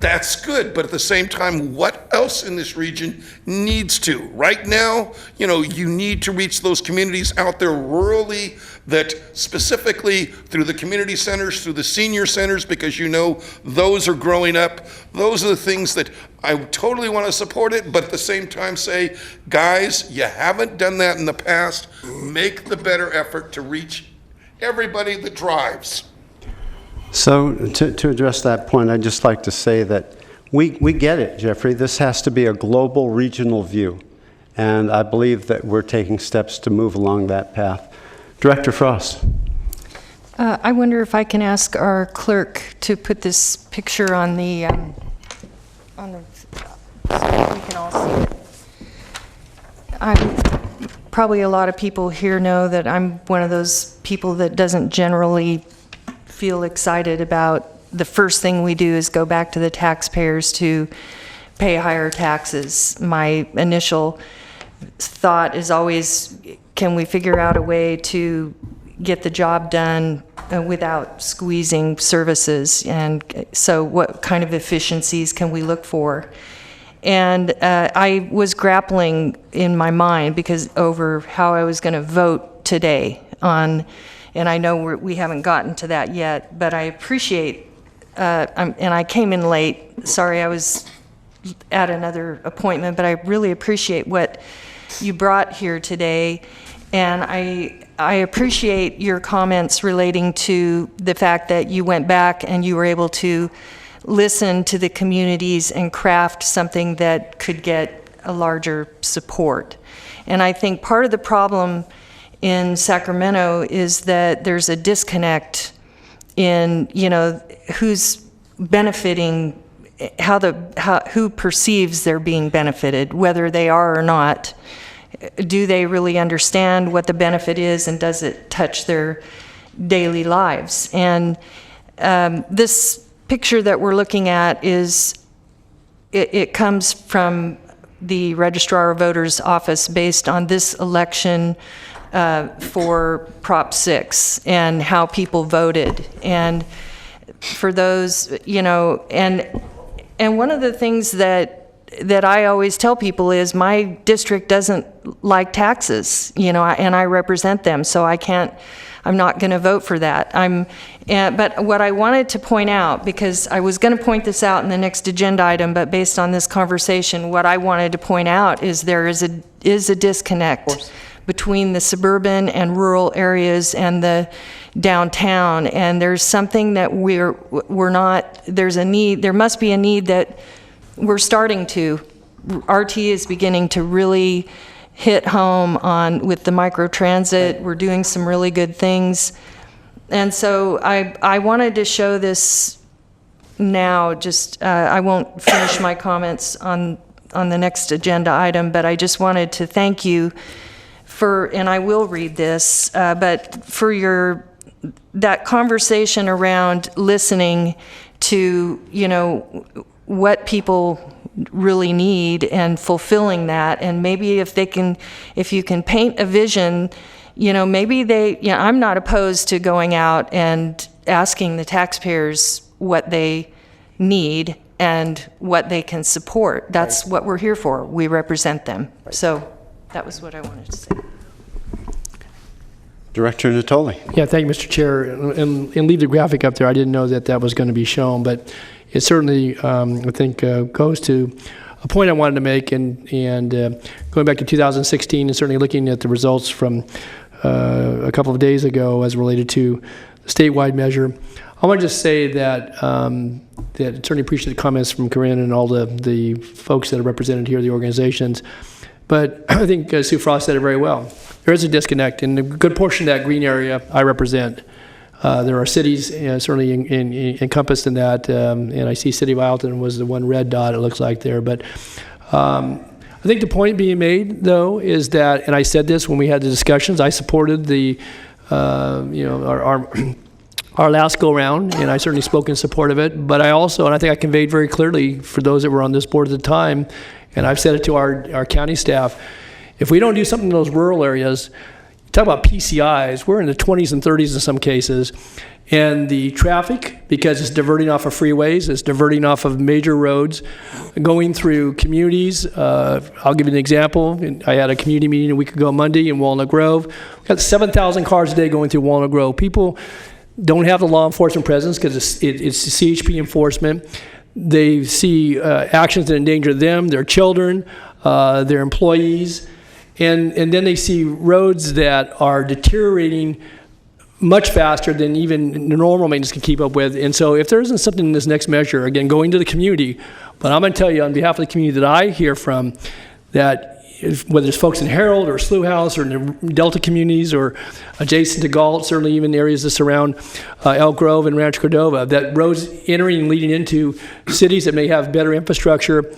[SPEAKER 7] That's good, but at the same time, what else in this region needs to? Right now, you need to reach those communities out there rurally that specifically through the community centers, through the senior centers, because those are growing up. Those are the things that I totally want to support it, but at the same time say, guys, you haven't done that in the past. Make the better effort to reach everybody that drives.
[SPEAKER 1] So to address that point, I'd just like to say that we get it, Jeffrey. This has to be a global, regional view. And I believe that we're taking steps to move along that path. Director Frost.
[SPEAKER 12] I wonder if I can ask our clerk to put this picture on the so that we can all see it. Probably a lot of people here know that I'm one of those people that doesn't generally feel excited about the first thing we do is go back to the taxpayers to pay higher taxes. My initial thought is always, can we figure out a way to get the job done without squeezing services? And so what kind of efficiencies can we look for? And I was grappling in my mind over how I was going to vote today on. And I know we haven't gotten to that yet, but I appreciate, and I came in late. Sorry, I was at another appointment, but I really appreciate what you brought here today. And I appreciate your comments relating to the fact that you went back and you were able to listen to the communities and craft something that could get a larger support. And I think part of the problem in Sacramento is that there's a disconnect in, who's benefiting, who perceives they're being benefited, whether they are or not. Do they really understand what the benefit is, and does it touch their daily lives? And this picture that we're looking at it comes from the Registrar of Voters Office based on this election for Prop 6 and how people voted. And for those, and one of the things that I always tell people is my district doesn't like taxes, and I represent them, so I'm not going to vote for that. But what I wanted to point out, because I was going to point this out in the next agenda item, but based on this conversation, what I wanted to point out is there is a disconnect between the suburban and rural areas and the downtown, and there's something that there must be a need that we're starting to. RT is beginning to really hit home with the microtransit. We're doing some really good things. And so I wanted to show this now. I won't finish my comments on the next agenda item, but I just wanted to thank you and I will read this, but for that conversation around listening to, what people really need and fulfilling that. And maybe if you can paint a vision, maybe I'm not opposed to going out and asking the taxpayers what they need and what they can support. That's what we're here for. We represent them. So that was what I wanted to say.
[SPEAKER 1] Director Natoli.
[SPEAKER 6] Yeah, thank you, Mr. Chair. And leave the graphic up there. I didn't know that was going to be shown, but it certainly, I think, goes to a point I wanted to make. And going back to 2016 and certainly looking at the results from a couple of days ago as related to the statewide measure, I want to just say that that I certainly appreciate the comments from Corinne and all the folks that are represented here, the organizations. But I think Sue Frost said it very well. There is a disconnect, and a good portion of that green area I represent. There are cities certainly encompassed in that, and I see City of Isleton was the one red dot, it looks like there. But I think the point being made, though, is that, and I said this when we had the discussions, I supported our last go-around, and I certainly spoke in support of it. But I think I conveyed very clearly for those that were on this board at the time, and I've said it to our county staff, if we don't do something in those rural areas,
[SPEAKER 13] talk about PCIs, we're in the 20s and 30s in some cases. And the traffic, because it's diverting off of freeways, it's diverting off of major roads, going through communities. I'll give you an example. I had a community meeting a week ago Monday in Walnut Grove. We got 7,000 cars a day going through Walnut Grove. People don't have the law enforcement presence because it's CHP enforcement. They see actions that endanger them, their children, their employees, and then they see roads that are deteriorating much faster than even normal maintenance can keep up with. And so if there isn't something in this next measure, again, going to the community, but I'm going to tell you on behalf of the community that I hear from, that whether it's folks in Harold or Slough House or in the Delta communities or adjacent to Galt, certainly even areas that surround Elk Grove and Rancho Cordova, that roads entering and leading into cities that may have better infrastructure,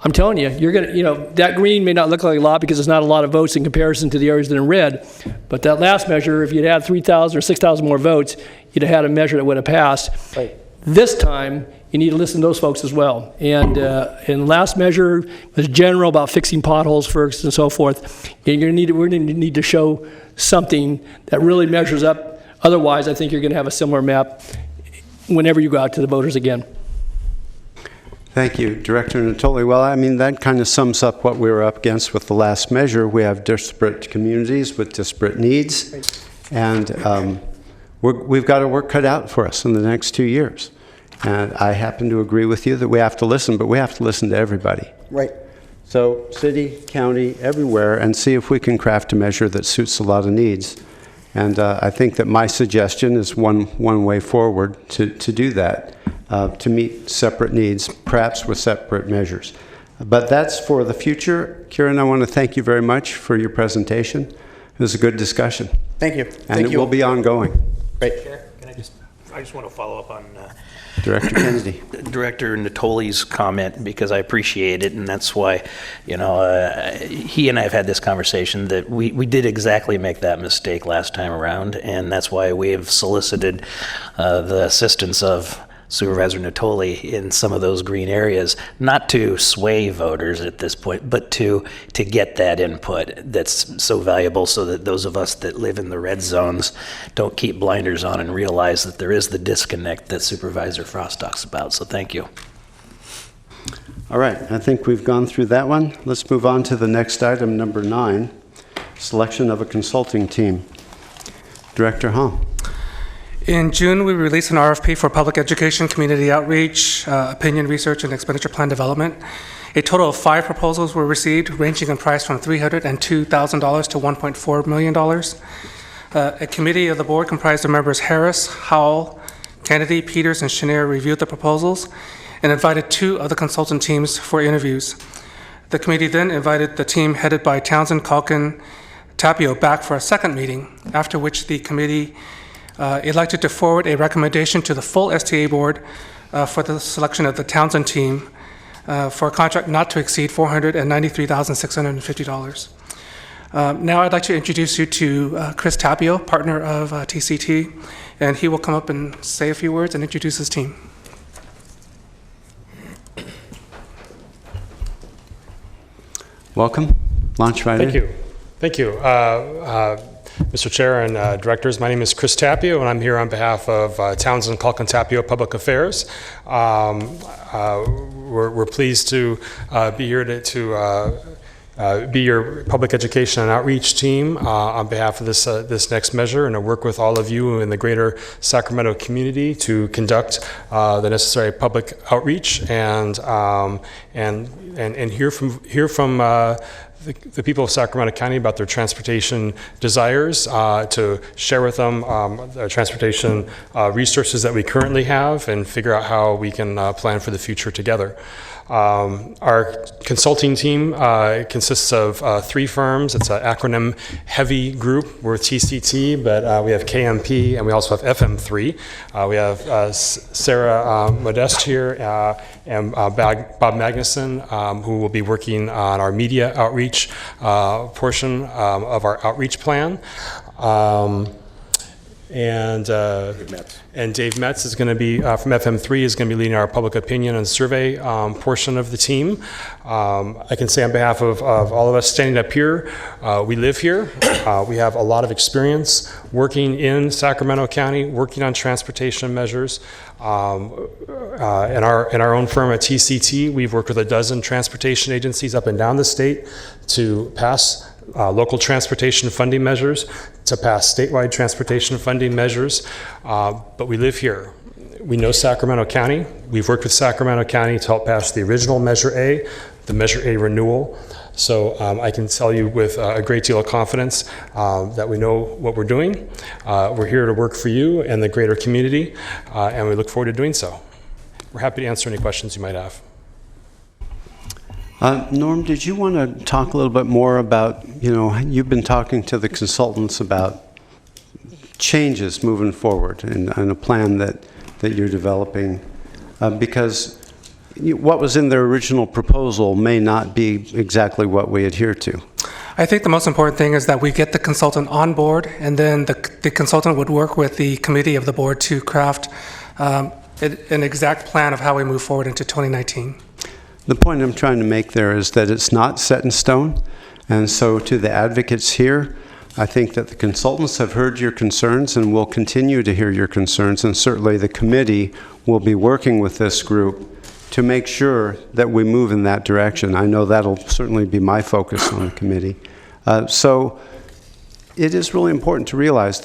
[SPEAKER 13] I'm telling you, you're going to, that green may not look like a lot because there's not a lot of votes in comparison to the areas that are in red, but that last measure, if you'd had 3,000 or 6,000 more votes, you'd have had a measure that would have passed. Right. This time, you need to listen to those folks as well. And the last measure was general about fixing potholes first and so forth. And we're going to need to show something that really measures up. Otherwise, I think you're going to have a similar map whenever you go out to the voters again.
[SPEAKER 1] Thank you, Director Natoli. Well, I mean, that kind of sums up what we were up against with the last measure. We have disparate communities with disparate needs, and we've got our work cut out for us in the next 2 years. And I happen to agree with you that we have to listen, but we have to listen to everybody.
[SPEAKER 9] Right.
[SPEAKER 1] So city, county, everywhere, and see if we can craft a measure that suits a lot of needs. And I think that my suggestion is one way forward to do that. To meet separate needs, perhaps with separate measures. But that's for the future. Kieran, I want to thank you very much for your presentation. It was a good discussion.
[SPEAKER 9] Thank you.
[SPEAKER 1] And it will be ongoing.
[SPEAKER 9] Right.
[SPEAKER 8] I just want to follow up on
[SPEAKER 1] Director Kennedy.
[SPEAKER 8] Director Natoli's comment, because I appreciate it, and that's why, he and I have had this conversation that we did exactly make that mistake last time around, and that's why we have solicited the assistance of Supervisor Natoli in some of those green areas, not to sway voters at this point, but to get that input that's so valuable so that those of us that live in the red zones don't keep blinders on and realize that there is the disconnect that Supervisor Frost talks about. So thank you.
[SPEAKER 1] All right, I think we've gone through that one. Let's move on to the next item, number 9, selection of a consulting team. Director Hahn.
[SPEAKER 3] In June, we released an RFP for public education, community outreach, opinion research, and expenditure plan development. A total of 5 proposals were received, ranging in price from $302,000 to $1.4 million. A committee of the board comprised of members Harris, Howell, Kennedy, Peters, and Chenier reviewed the proposals and invited 2 of the consultant teams for interviews. The committee then invited the team headed by Townsend, Calkin, Tapio back for a second meeting, after which the committee elected to forward a recommendation to the full STA board for the selection of the Townsend team for a contract not to exceed $493,650. Now I'd like to introduce you to Chris Tapio, partner of TCT, and he will come up and say a few words and introduce his team.
[SPEAKER 1] Welcome. Launch right in.
[SPEAKER 14] Thank you. Thank you. Mr. Chair and Directors, my name is Chris Tapio, and I'm here on behalf of Townsend, Calkin, Tapio Public Affairs. We're pleased to be here to be your public education and outreach team on behalf of this next measure, and to work with all of you in the greater Sacramento community to conduct the necessary public outreach and hear from the people of Sacramento County about their transportation desires, to share with them the transportation resources that we currently have, and figure out how we can plan for the future together. Our consulting team consists of 3 firms. It's an acronym heavy group. We're TCT, but we have KMP, and we also have FM3. We have Sarah Modeste here and Bob Magnuson, who will be working on our media outreach portion of our outreach plan. and Dave Metz is going to be from FM3 is going to be leading our public opinion and survey portion of the team. I can say on behalf of all of us standing up here, we live here. We have a lot of experience working in Sacramento County, working on transportation measures. In our own firm at TCT, we've worked with a dozen transportation agencies up and down the state to pass local transportation funding measures, to pass statewide transportation funding measures, but we live here. We know Sacramento County. We've worked with Sacramento County to help pass the original Measure A, the Measure A renewal. So I can tell you with a great deal of confidence that we know what we're doing. We're here to work for you and the greater community, and we look forward to doing so. We're happy to answer any questions you might have.
[SPEAKER 1] Norm, did you want to talk a little bit more about, you've been talking to the consultants about changes moving forward and a plan that you're developing, because what was in their original proposal may not be exactly what we adhere to.
[SPEAKER 3] I think the most important thing is that we get the consultant on board, and then the consultant would work with the committee of the board to craft an exact plan of how we move forward into 2019.
[SPEAKER 1] The point I'm trying to make there is that it's not set in stone, and so to the advocates here, I think that the consultants have heard your concerns and will continue to hear your concerns, and certainly the committee will be working with this group to make sure that we move in that direction. I know that'll certainly be my focus on the committee. So it is really important to realize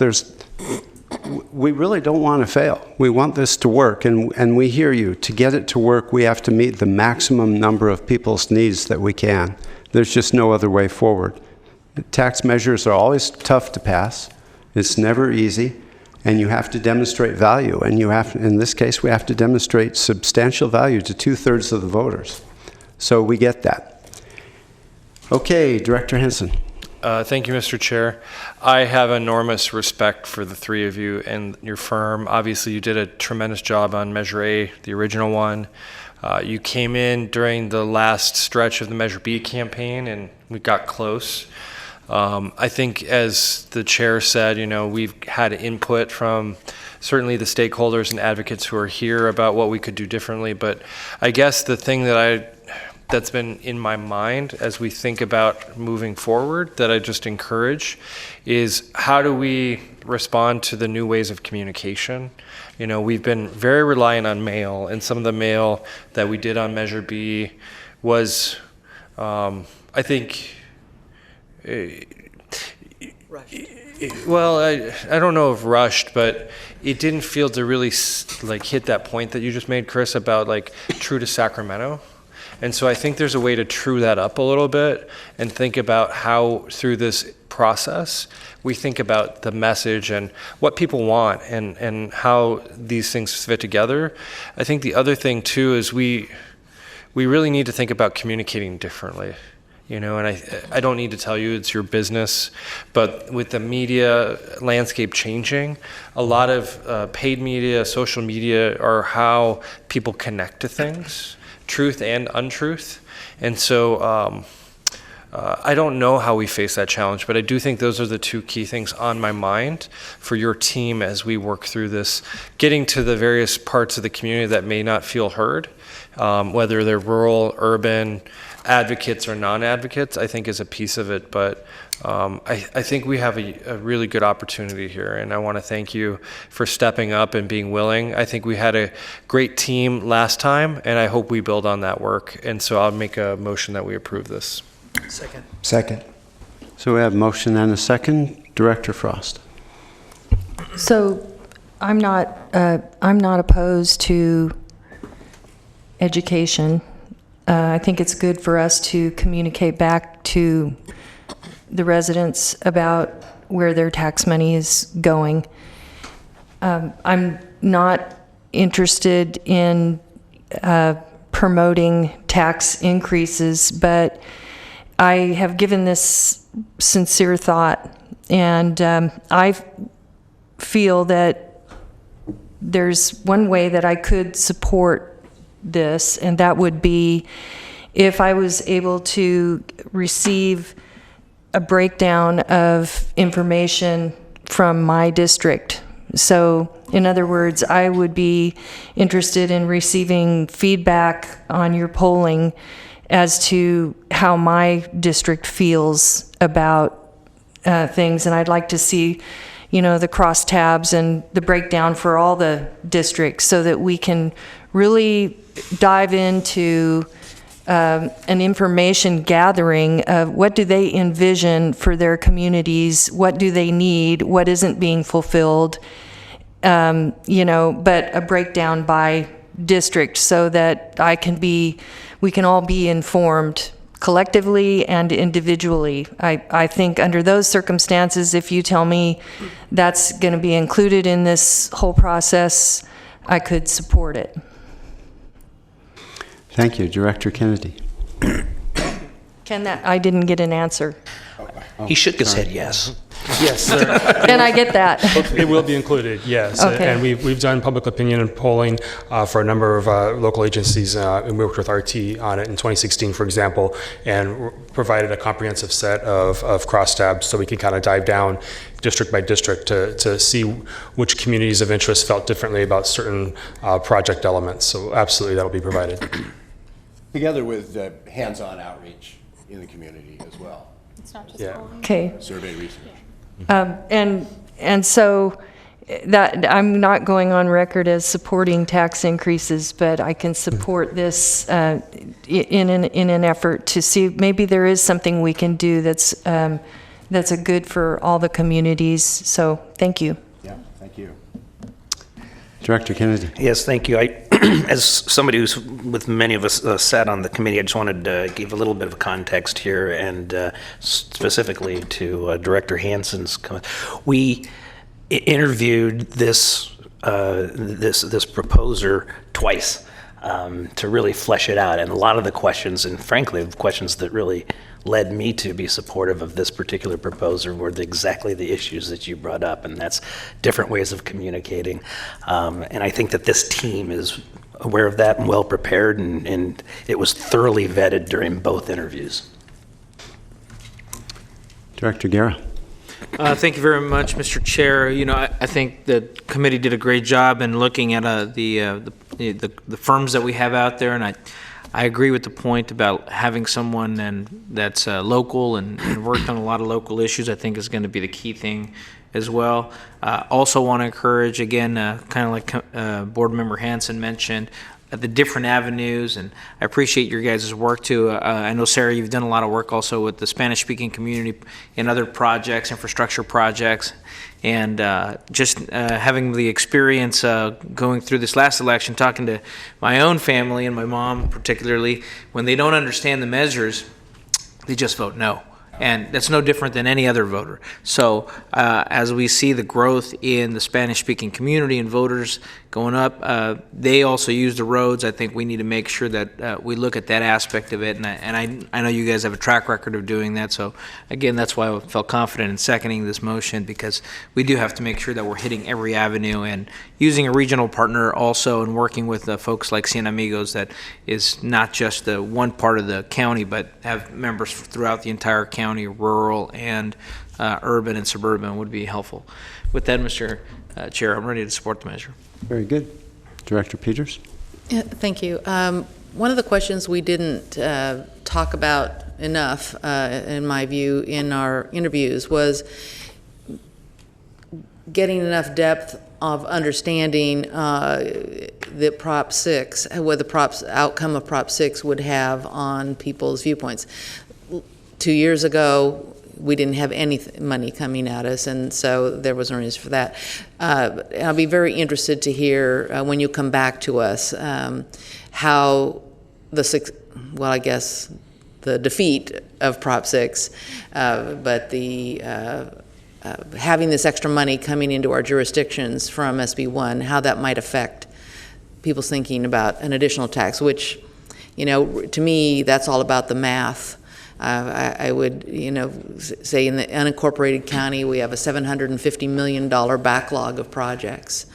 [SPEAKER 1] we really don't want to fail. We want this to work, and we hear you. To get it to work, we have to meet the maximum number of people's needs that we can. There's just no other way forward. Tax measures are always tough to pass. It's never easy, and you have to demonstrate value, and in this case, we have to demonstrate substantial value to 2/3 of the voters. So we get that. Okay, Director Henson.
[SPEAKER 4] Thank you, Mr. Chair. I have enormous respect for the three of you and your firm. Obviously, you did a tremendous job on Measure A, the original one. You came in during the last stretch of the Measure B campaign, and we got close. I think, as the chair said, we've had input from certainly the stakeholders and advocates who are here about what we could do differently. But I guess the thing that's been in my mind as we think about moving forward that I just encourage is, how do we respond to the new ways of communication? We've been very reliant on mail, and some of the mail that we did on Measure B was, I think, well, I don't know if rushed, but it didn't feel to really hit that point that you just made, Chris, about true to Sacramento. And so I think there's a way to true that up a little bit and think about how, through this process, we think about the message and what people want and how these things fit together. I think the other thing, too, is we really need to think about communicating differently. And I don't need to tell you, it's your business, but with the media landscape changing, a lot of paid media, social media are how people connect to things, truth and untruth. And so I don't know how we face that challenge, but I do think those are the two key things on my mind for your team as we work through this, getting to the various parts of the community that may not feel heard, whether they're rural, urban, advocates or non-advocates, I think is a piece of it. But I think we have a really good opportunity here, and I want to thank you for stepping up and being willing. I think we had a great team last time, and I hope we build on that work. And so I'll make a motion that we approve this.
[SPEAKER 5] Second.
[SPEAKER 1] So we have a motion and a second. Director Frost.
[SPEAKER 12] So I'm not opposed to education. I think it's good for us to communicate back to the residents about where their tax money is going. I'm not interested in promoting tax increases, but I have given this sincere thought, and I feel that there's one way that I could support this, and that would be if I was able to receive a breakdown of information from my district So, in other words, I would be interested in receiving feedback on your polling as to how my district feels about things, and I'd like to see, you know, the crosstabs and the breakdown for all the districts so that we can really dive into an information gathering of what do they envision for their communities, what do they need, what isn't being fulfilled, you know, but a breakdown by district so that we can all be informed collectively and individually. I think under those circumstances, if you tell me that's going to be included in this whole process, I could support it.
[SPEAKER 1] Thank you. Director Kennedy.
[SPEAKER 12] I didn't get an answer.
[SPEAKER 8] He shook his head yes.
[SPEAKER 14] Yes, sir.
[SPEAKER 12] And I get that.
[SPEAKER 14] It will be included, yes.
[SPEAKER 12] Okay.
[SPEAKER 14] And we've done public opinion and polling for a number of local agencies, and we worked with RT on it in 2016, for example, and provided a comprehensive set of crosstabs so we can kind of dive down district by district to see which communities of interest felt differently about certain project elements. So absolutely, that'll be provided.
[SPEAKER 6] Together with hands-on outreach in the community as well.
[SPEAKER 15] It's not just
[SPEAKER 12] Okay.
[SPEAKER 6] Survey research.
[SPEAKER 12] And so that I'm not going on record as supporting tax increases, but I can support this in an effort to see maybe there is something we can do that's a good for all the communities. So thank you.
[SPEAKER 6] Yeah, thank you.
[SPEAKER 1] Director Kennedy.
[SPEAKER 8] Yes, thank you. As somebody who's with many of us sat on the committee, I just wanted to give a little bit of context here, and specifically to Director Hansen's comment. We interviewed this proposer twice to really flesh it out, and a lot of the questions, and frankly, the questions that really led me to be supportive of this particular proposer were exactly the issues that you brought up, and that's different ways of communicating. And I think that this team is aware of that and well prepared, and it was thoroughly vetted during both interviews.
[SPEAKER 1] Director Guerra.
[SPEAKER 11] Thank you very much, Mr. Chair. You know, I think the committee did a great job in looking at the firms that we have out there, and I agree with the point about having someone that's local and worked on a lot of local issues. I think is going to be the key thing as well. Also want to encourage, again, kind of like Board Member Hansen mentioned, the different avenues, and I appreciate your guys' work too. I know, Sarah, you've done a lot of work also with the Spanish-speaking community in other projects, infrastructure projects, and just having the experience going through this last election, talking to my own family and my mom particularly, when they don't understand the measures, they just vote no. And that's no different than any other voter. So as we see the growth in the Spanish-speaking community and voters going up, they also use the roads. I think we need to make sure that we look at that aspect of it. And I know you guys have a track record of doing that. So again, that's why I felt confident in seconding this motion, because we do have to make sure that we're hitting every avenue and using a regional partner also, and working with folks like Cien Amigos, that is not just the one part of the county, but have members throughout the entire county, rural and urban and suburban, would be helpful. With that, Mr. Chair, I'm ready to support the measure.
[SPEAKER 1] Very good. Director Peters.
[SPEAKER 15] Yeah, thank you. One of the questions we didn't talk about enough, in my view, in our interviews was getting enough depth of understanding the Prop 6, what the outcome of Prop 6 would have on people's viewpoints. 2 years ago, we didn't have any money coming at us, and so there was no reason for that. I'll be very interested to hear when you come back to us how I guess the defeat of Prop 6, but having this extra money coming into our jurisdictions from SB 1, how that might affect people's thinking about an additional tax, which, to me, that's all about the math. I would, say in the unincorporated county, we have a $750 million backlog of projects.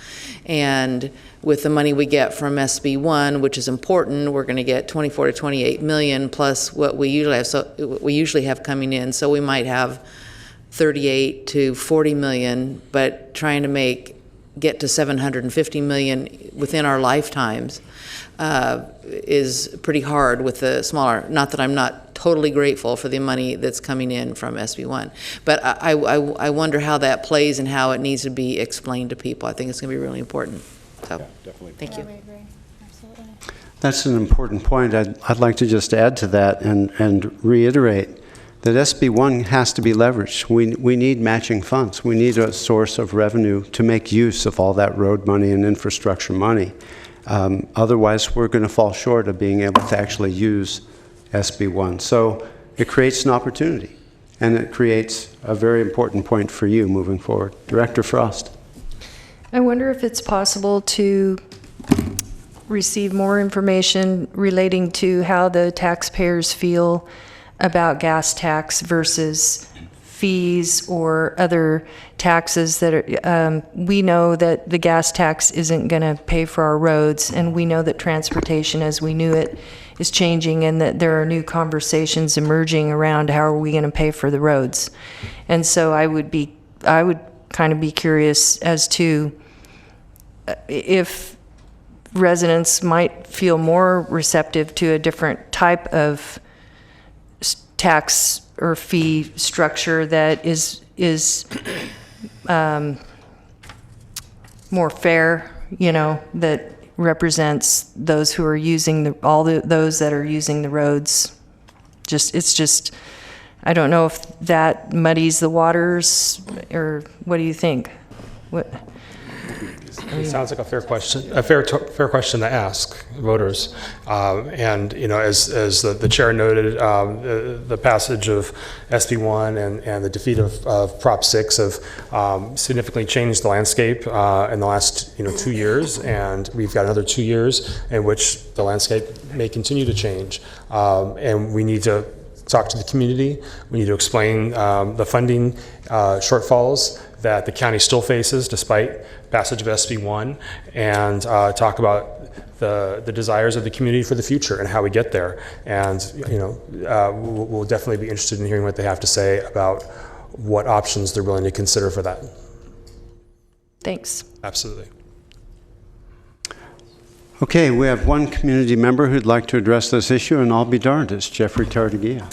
[SPEAKER 15] And with the money we get from SB 1, which is important, we're going to get 24 to 28 million plus what we usually have. So we usually have coming in. So we might have 38 to 40 million, but trying to make get to 750 million within our lifetimes is pretty hard with the smaller, not that I'm not totally grateful for the money that's coming in from SB1, but I wonder how that plays and how it needs to be explained to people. I think it's going to be really important. So, yeah, definitely. Thank you.
[SPEAKER 1] That's an important point. I'd like to just add to that and reiterate that SB1 has to be leveraged. We need matching funds. We need a source of revenue to make use of all that road money and infrastructure money. Otherwise, we're going to fall short of being able to actually use SB1. So it creates an opportunity, and it creates a very important point for you moving forward. Director Frost.
[SPEAKER 12] I wonder if it's possible to receive more information relating to how the taxpayers feel about gas tax versus fees or other taxes that are, we know that the gas tax isn't going to pay for our roads, and we know that transportation as we knew it is changing, and that there are new conversations emerging around how are we going to pay for the roads. And so I would kind of be curious as to if residents might feel more receptive to a different type of tax or fee structure that is more fair, you know, that represents those who are using those that are using the roads. It's just, I don't know if that muddies the waters, or what do you think? What?
[SPEAKER 14] It sounds like a fair question, fair question to ask voters. And you know, as the chair noted, the passage of SB1 and the defeat of Prop 6 have significantly changed the landscape in the last 2 years, and we've got another 2 years in which the landscape may continue to change. And we need to talk to the community. We need to explain the funding shortfalls that the county still faces despite passage of SB1, and talk about the desires of the community for the future and how we get there. And we'll definitely be interested in hearing what they have to say about what options they're willing to consider for that.
[SPEAKER 12] Thanks.
[SPEAKER 14] Absolutely.
[SPEAKER 1] Okay, we have one community member who'd like to address this issue, and I'll be darned, it's Jeffrey Tartagia.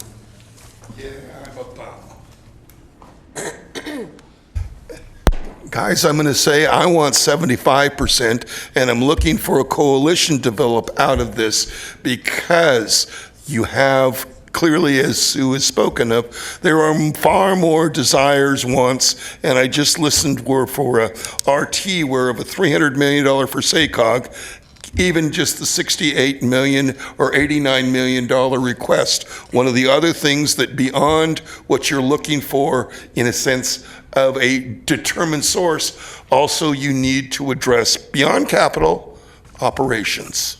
[SPEAKER 7] Guys, I'm going to say I want 75%, and I'm looking for a coalition to develop out of this, because you have, clearly, as Sue has spoken of, there are far more desires, wants, and I just listened for a RT where of a $300 million for SACOG, even just the $68 million or $89 million request. One of the other things that beyond what you're looking for, in a sense of a determined source, also you need to address beyond capital operations.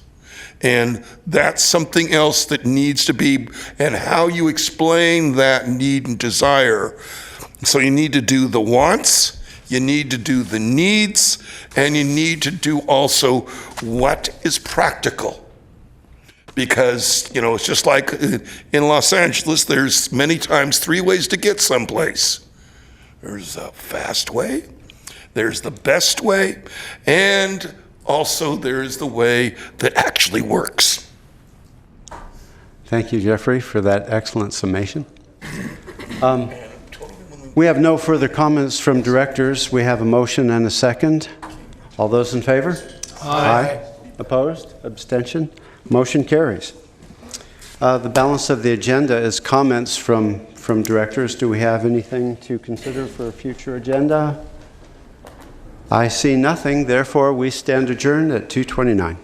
[SPEAKER 7] And that's something else that needs to be, and how you explain that need and desire. So you need to do the wants, you need to do the needs, and you need to do also what is practical. Because, it's just like in Los Angeles, there's many times 3 ways to get someplace. There's a fast way, there's the best way, and also there's the way that actually works.
[SPEAKER 1] Thank you, Jeffrey, for that excellent summation. We have no further comments from directors. We have a motion and a second. All those in favor? Aye. Opposed? Abstention? Motion carries. The balance of the agenda is comments from directors. Do we have anything to consider for a future agenda? I see nothing. Therefore, we stand adjourned at 2:29.